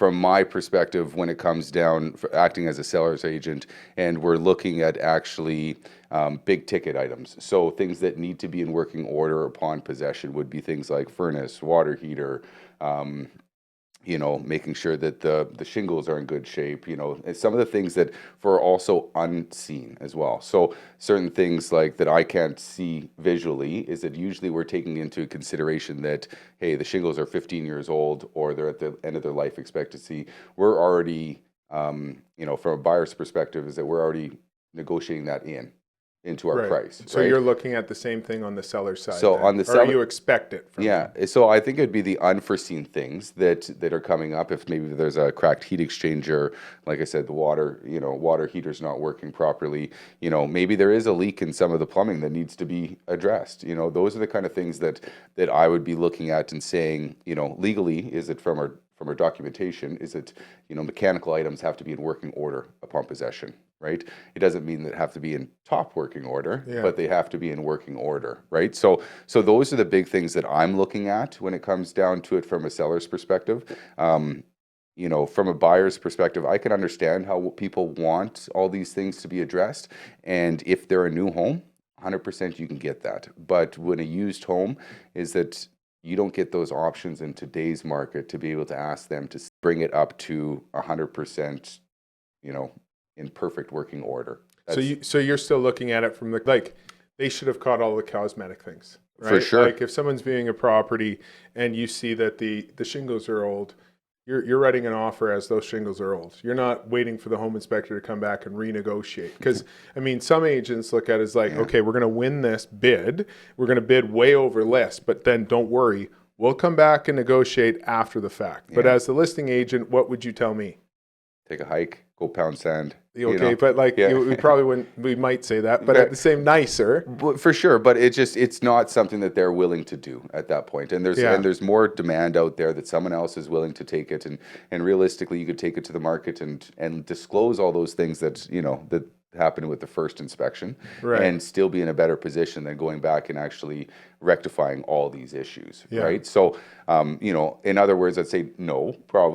from my perspective, when it comes down for acting as a seller's agent, and we're looking at actually big ticket items. So things that need to be in working order upon possession would be things like furnace, water heater, making sure that the shingles are in good shape, and some of the things that are also unseen as well. So certain things like that I can't see visually is that usually we're taking into consideration that, hey, the shingles are 15 years old or they're at the end of their life expectancy. We're already, from a buyer's perspective, is that we're already negotiating that into our Right. price. So right? you're looking at the same thing on the seller side. So then, on the or seller, you expect it from them. so I think it'd be the unforeseen things that are coming up. If maybe there's a cracked heat exchanger, like I said, the water heater's not working properly. Maybe there is a leak in some of the plumbing that needs to be addressed. Those are the kind of things that I would be looking at and saying, legally, is it from our documentation? Is it, mechanical items have to be in working order upon possession, right? It doesn't mean that have to be in top working order, but they have to be in working order, right? So those are the big things that I'm looking at when it comes down to it from a seller's perspective. From a buyer's perspective, I can understand how people want all these things to be addressed. And if they're a new home, 100% you can get that. But when a used home is that you don't get those options in today's market to be able to ask them to bring it up to 100%, in perfect working order. So you're still looking at it from they should have caught all the cosmetic things, right? For sure. Like if someone's viewing a property and you see that the shingles are old, you're writing an offer as those shingles are old. You're not waiting for the home inspector to come back and renegotiate. Because, some agents look at it as okay, we're going to win this bid. We're going to bid way over list, but then don't worry, we'll come back and negotiate after the fact. But as the listing agent, what would you tell me? Take a hike, go pound sand. Okay, but we probably wouldn't. We might say that, but at the same, nicer. For sure, but it's not something that they're willing to do at that point. And there's more demand out there that someone else is willing to take it, and realistically, you could take it to the market and disclose all those things that that happened with the first inspection, and still be in a better position than going back and actually rectifying all these issues, right? So, in other words, I'd say no, probably.